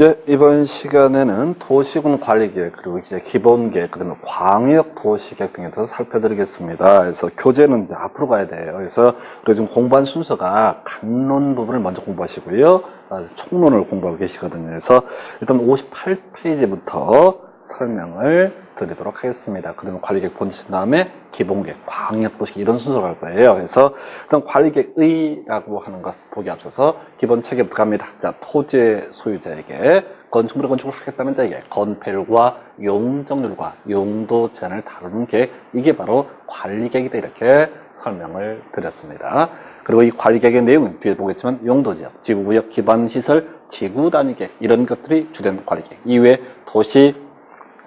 네, 이번 시간에는 도시군 관리계획, 그리고 이제 기본계획, 그다음에 광역 도시계획 등에 대해서 살펴드리겠습니다. 그래서 교재는 이제 앞으로 가야 돼요. 그래서 지금 공부한 순서가 강론 부분을 먼저 공부하시고요. 총론을 공부하고 계시거든요. 그래서 일단 58페이지부터 설명을 드리도록 하겠습니다. 그러면 관리계획 보신 다음에 기본계획, 광역도시계획 이런 순서로 갈 거예요. 그래서 일단 관리계획의라고 하는 것 보기 앞서서 기본 체계부터 갑니다. 자, 토지 소유자에게 건축물의 건축을 하겠다는 자에게 건폐율과 용적률과 용도 제한을 다루는 계획, 이게 바로 관리계획이다, 이렇게 설명을 드렸습니다. 그리고 이 관리계획의 내용은 뒤에 보겠지만 용도지역, 지구구역, 기반시설, 지구단위계획 이런 것들이 주된 관리계획 이외에 도시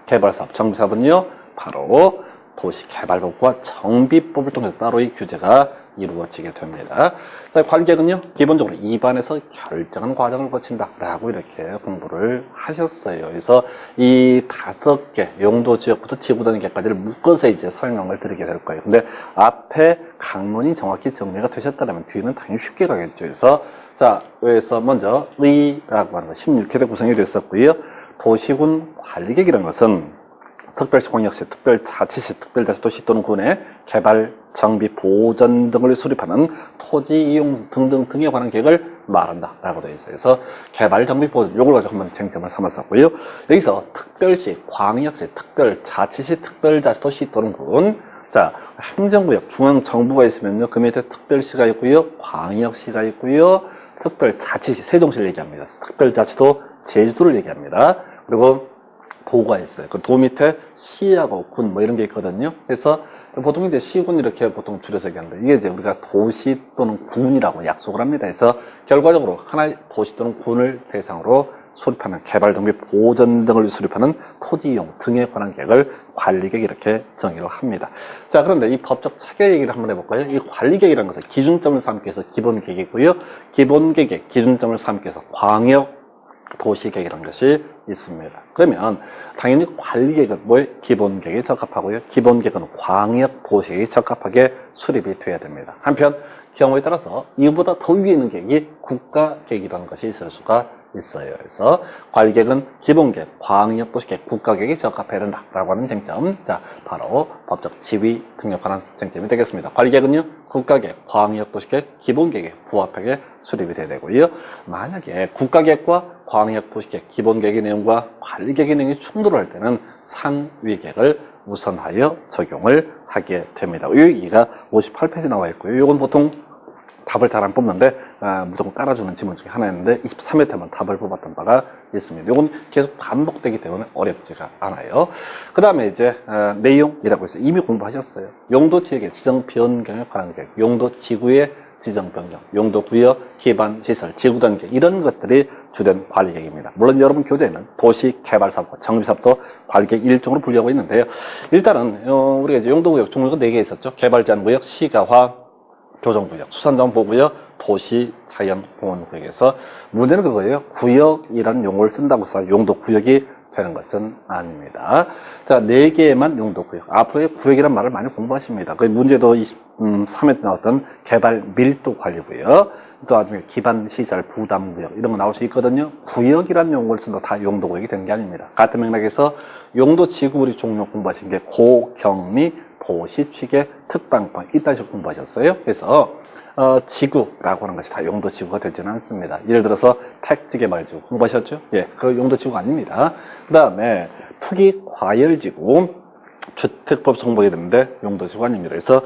개발사업, 정비사업은요, 바로 도시개발법과 정비법을 통해서 따로 이 규제가 이루어지게 됩니다. 관리계획은요, 기본적으로 입안에서 결정한 과정을 거친다라고 이렇게 공부를 하셨어요. 그래서 이 5개 용도지역부터 지구단위계획까지를 묶어서 이제 설명을 드리게 될 거예요. 근데 앞에 강론이 정확히 정리가 되셨다면 뒤는 당연히 쉽게 가겠죠. 그래서 자, 여기서 먼저 의라고 하는 거 16회 구성이 됐었고요. 도시군 관리계획이라는 것은 특별시, 광역시, 특별자치시, 특별자치도시 또는 군의 개발, 정비, 보전 등을 수립하는 토지 이용 등등등에 관한 계획을 말한다라고 되어 있어요. 그래서 개발, 정비, 보전 요걸 가지고 한번 쟁점을 삼았었고요. 여기서 특별시, 광역시, 특별자치시, 특별자치도시 또는 군, 자, 행정구역, 중앙정부가 있으면요, 그 밑에 특별시가 있고요, 광역시가 있고요, 특별자치시, 세종시를 얘기합니다. 특별자치도 제주도를 얘기합니다. 그리고 도가 있어요. 그 도 밑에 시하고 군 뭐 이런 게 있거든요. 그래서 보통 이제 시군 이렇게 보통 줄여서 얘기하는데 이게 이제 우리가 도시 또는 군이라고 약속을 합니다. 그래서 결과적으로 하나의 도시 또는 군을 대상으로 수립하는 개발, 정비, 보전 등을 수립하는 토지 이용 등에 관한 계획을 관리계획 이렇게 정의를 합니다. 자, 그런데 이 법적 체계 얘기를 한번 해볼까요? 이 관리계획이라는 것은 기준점을 삼기 위해서 기본계획이고요. 기본계획, 기준점을 삼기 위해서 광역 도시계획이라는 것이 있습니다. 그러면 당연히 관리계획은 뭐에 기본계획에 적합하고요. 기본계획은 광역 도시계획에 적합하게 수립이 돼야 됩니다. 한편 경우에 따라서 이보다 더 위에 있는 계획이 국가계획이라는 것이 있을 수가 있어요. 그래서 관리계획은 기본계획, 광역도시계획, 국가계획에 적합해야 된다라고 하는 쟁점, 자, 바로 법적 지위 등에 관한 쟁점이 되겠습니다. 관리계획은요, 국가계획, 광역도시계획, 기본계획에 부합하게 수립이 돼야 되고요. 만약에 국가계획과 광역도시계획, 기본계획의 내용과 관리계획의 내용이 충돌할 때는 상위계획을 우선하여 적용을 하게 됩니다. 이 얘기가 58페이지 나와 있고요. 이건 보통 답을 잘 안 뽑는데 무조건 따라주는 지문 중에 하나였는데 23회 때만 답을 뽑았던 바가 있습니다. 이건 계속 반복되기 때문에 어렵지가 않아요. 그 다음에 이제 내용이라고 해서 이미 공부하셨어요. 용도지역의 지정 변경에 관한 계획, 용도지구의 지정 변경, 용도구역, 기반시설, 지구단계 이런 것들이 주된 관리계획입니다. 물론 여러분 교재에는 도시개발사업과 정비사업도 관리계획 일종으로 분류하고 있는데요. 일단은 우리가 이제 용도구역 종류가 4개 있었죠. 개발제한구역, 시가화, 교정구역, 수산자원보호구역, 도시자연공원구역에서 문제는 그거예요. 구역이라는 용어를 쓴다고 해서 용도구역이 되는 것은 아닙니다. 자, 4개만 용도구역. 앞으로의 구역이란 말을 많이 공부하십니다. 그 문제도 23회 때 나왔던 개발 밀도 관리구역, 또 나중에 기반시설 부담구역 이런 거 나올 수 있거든요. 구역이라는 용어를 쓴다 다 용도구역이 되는 게 아닙니다. 같은 맥락에서 용도지구 우리 종류 공부하신 게 고경미, 보시취계, 특방방 이따 식 공부하셨어요. 그래서 지구라고 하는 것이 다 용도지구가 되지는 않습니다. 예를 들어서 택지개발지구 공부하셨죠? 예, 그 용도지구가 아닙니다. 그 다음에 투기과열지구, 주택법 성공이 되는데 용도지구가 아닙니다. 그래서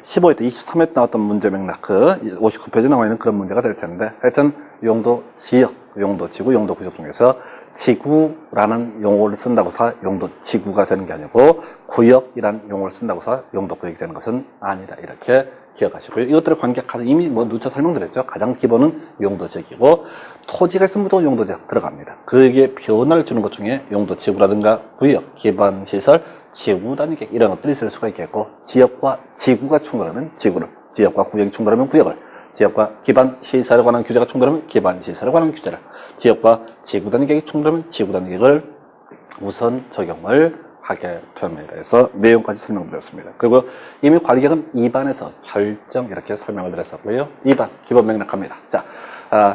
15회 때 23회 때 나왔던 문제 맥락 그 59페이지 나와 있는 그런 문제가 될 텐데 하여튼 용도지역, 용도지구, 용도구역 중에서 지구라는 용어를 쓴다고 해서 용도지구가 되는 게 아니고 구역이라는 용어를 쓴다고 해서 용도구역이 되는 것은 아니다. 이렇게 기억하시고요. 이것들의 관계가 이미 누차 설명드렸죠. 가장 기본은 용도지역이고 토지가 있으면 무조건 용도지역 들어갑니다. 그게 변화를 주는 것 중에 용도지구라든가 구역, 기반시설, 지구단위계획 이런 것들이 있을 수가 있겠고 지역과 지구가 충돌하면 지구를, 지역과 구역이 충돌하면 구역을, 지역과 기반시설에 관한 규제가 충돌하면 기반시설에 관한 규제를, 지역과 지구단위계획이 충돌하면 지구단위계획을 우선 적용을 하게 됩니다. 그래서 내용까지 설명드렸습니다. 그리고 이미 관리계획은 2반에서 결정 이렇게 설명을 드렸었고요. 2반 기본 맥락 갑니다. 자,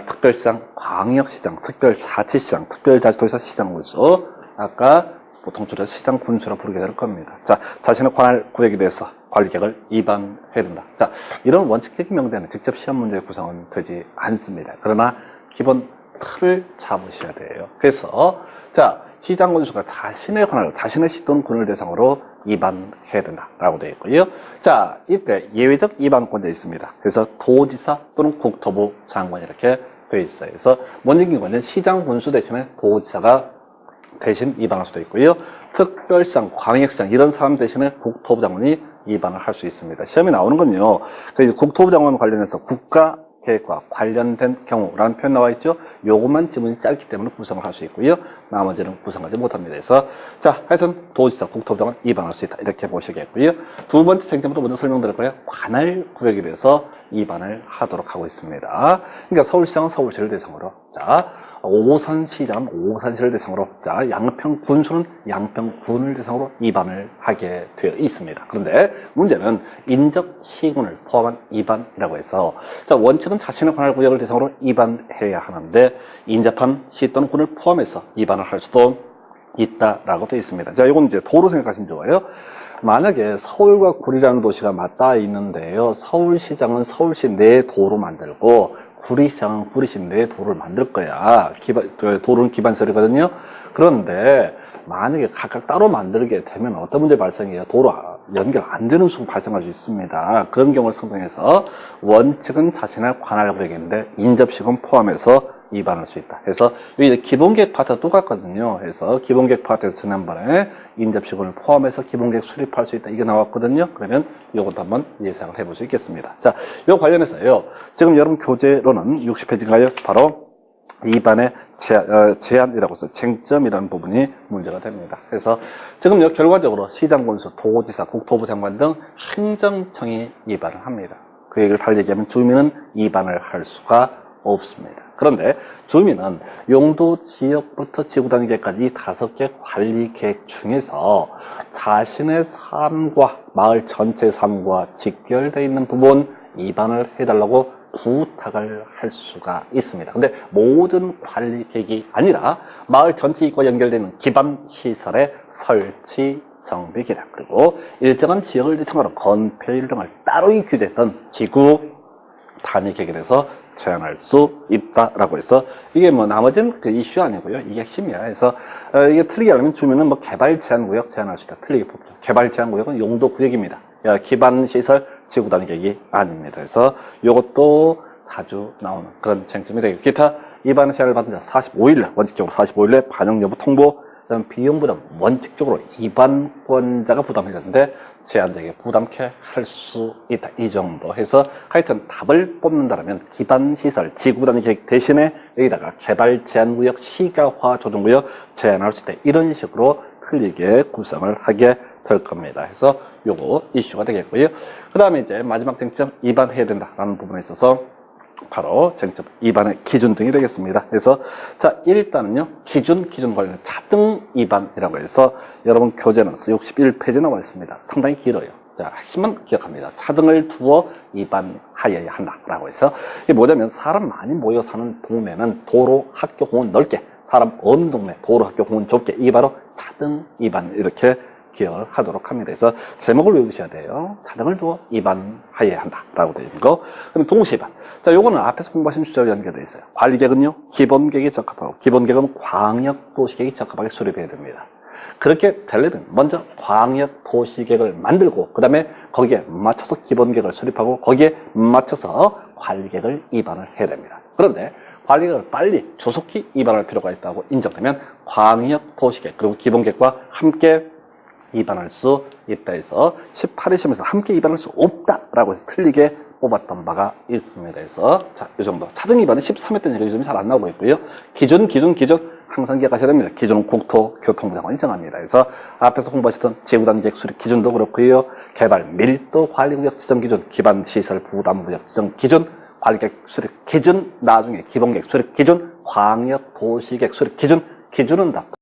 특별시장, 광역시장, 특별자치시장, 특별자치도시장 시장군수. 아까 보통 줄여서 시장군수라 부르게 될 겁니다. 자, 자신의 관할 구역에 대해서 관리계획을 2반 해야 된다. 자, 이런 원칙적인 명제는 직접 시험 문제의 구성은 되지 않습니다. 그러나 기본 틀을 잡으셔야 돼요. 그래서 자, 시장군수가 자신의 관할, 자신의 시 또는 군을 대상으로 2반해야 된다라고 되어 있고요. 자, 이때 예외적 2반권자 있습니다. 그래서 도지사 또는 국토부 장관 이렇게 되어 있어요. 그래서 먼저 경우는 시장군수 대신에 도지사가 대신 2반할 수도 있고요. 특별시장, 광역시장 이런 사람 대신에 국토부 장관이 2반을 할 수 있습니다. 시험에 나오는 건요. 국토부 장관 관련해서 국가 계획과 관련된 경우라는 표현 나와 있죠. 요것만 지문이 짧기 때문에 구성을 할 수 있고요. 나머지는 구성하지 못합니다. 그래서 자, 하여튼 도지사, 국토부 장관 2반할 수 있다. 이렇게 보시겠고요. 두 번째 쟁점부터 먼저 설명드릴 거예요. 관할 구역에 대해서 2반을 하도록 하고 있습니다. 그러니까 서울시장은 서울시를 대상으로, 자, 오산시장은 오산시를 대상으로, 자, 양평군수는 양평군을 대상으로 2반을 하게 되어 있습니다. 그런데 문제는 인접시군을 포함한 2반이라고 해서, 자, 원칙은 자신의 관할 구역을 대상으로 2반해야 하는데 인접한 시 또는 군을 포함해서 2반을 할 수도 있다라고 되어 있습니다. 자, 이건 이제 도로 생각하시면 좋아요. 만약에 서울과 구리라는 도시가 맞닿아 있는데요. 서울시장은 서울시 내 도로 만들고 구리시장은 구리시 내 도로를 만들 거야. 도로는 기반시설이거든요. 그런데 만약에 각각 따로 만들게 되면 어떤 문제 발생해요? 도로 연결 안 되는 수가 발생할 수 있습니다. 그런 경우를 상정해서 원칙은 자신의 관할 구역인데 인접시군 포함해서 2반할 수 있다. 그래서 여기 기본계획 파트가 똑같거든요. 그래서 기본계획 파트에서 지난번에 인접시군을 포함해서 기본계획 수립할 수 있다. 이게 나왔거든요. 그러면 이것도 한번 예상을 해볼 수 있겠습니다. 자, 이 관련해서요. 지금 여러분 교재로는 60페이지인가요? 바로 2반의 제한이라고 해서 쟁점이라는 부분이 문제가 됩니다. 그래서 지금 결과적으로 시장군수, 도지사, 국토부 장관 등 행정청이 2반을 합니다. 그 얘기를 다르게 얘기하면 주민은 2반을 할 수가 없습니다. 그런데 주민은 용도 지역부터 지구단위계획까지 이 5개 관리 계획 중에서 자신의 삶과 마을 전체 삶과 직결되어 있는 부분 2반을 해달라고 부탁을 할 수가 있습니다. 근데 모든 관리 계획이 아니라 마을 전체 이익과 연결되는 기반 시설의 설치, 정비 계획, 그리고 일정한 지역을 대상으로 건폐율 등을 따로 규제했던 지구 단위 계획에 대해서 제한할 수 있다라고 해서 이게 뭐 나머지는 그 이슈 아니고요. 이게 핵심이야. 그래서 이게 틀리게 하려면 주민은 뭐 개발 제한 구역 제한할 수 있다. 틀리게 뽑죠. 개발 제한 구역은 용도 구역입니다. 기반 시설 지구 단위 계획이 아닙니다. 그래서 이것도 자주 나오는 그런 쟁점이 되고 기타 2반 제한을 받은 자 45일내 원칙적으로 45일내 반영 여부 통보 비용 부담 원칙적으로 2반권자가 부담해야 되는데 제한되게 부담케 할 수 있다. 이 정도 해서 하여튼 답을 뽑는다면 기반시설, 지구단위 계획 대신에 여기다가 개발 제한구역, 시가화 조정구역 제한할 수 있다. 이런 식으로 틀리게 구성을 하게 될 겁니다. 그래서 요거 이슈가 되겠고요. 그 다음에 이제 마지막 쟁점 2반해야 된다라는 부분에 있어서 바로 쟁점 2반의 기준 등이 되겠습니다. 그래서 자, 일단은요 기준 관련 차등 2반이라고 해서 여러분 교재는 61페이지에 나와 있습니다. 상당히 길어요. 자, 핵심은 기억합니다. 차등을 두어 2반하여야 한다라고 해서 이게 뭐냐면 사람 많이 모여 사는 동네는 도로, 학교, 공원 넓게, 사람 없는 동네 도로, 학교, 공원 좁게, 이게 바로 차등 2반 이렇게 기억을 하도록 합니다. 그래서 제목을 외우셔야 돼요. 차등을 두어 2반하여야 한다라고 되어 있는 거. 그럼 동시에 2반. 자, 요거는 앞에서 공부하신 주제로 연결되어 있어요. 관리계획은요, 기본계획에 적합하고, 기본계획은 광역도시계획에 적합하게 수립해야 됩니다. 그렇게 되려면 먼저 광역도시계획을 만들고, 그 다음에 거기에 맞춰서 기본계획을 수립하고, 거기에 맞춰서 관리계획을 2반을 해야 됩니다. 그런데 관리계획을 빨리 조속히 2반할 필요가 있다고 인정되면 광역도시계획 그리고 기본계획과 함께 2반할 수 있다 해서 18회 시험에서 함께 2반할 수 없다라고 해서 틀리게 뽑았던 바가 있습니다. 그래서 자, 이 정도. 차등 2반은 13회 때는 요즘이 잘 안 나오고 있고요. 기준 항상 기억하셔야 됩니다. 기준은 국토교통부 장관이 정합니다. 그래서 앞에서 공부하셨던 지구단위 계획 수립 기준도 그렇고요. 개발 밀도 관리구역 지정 기준, 기반시설 부담구역 지정 기준, 관리계획 수립 기준, 나중에 기본계획 수립 기준, 광역도시계획 수립 기준, 기준은 다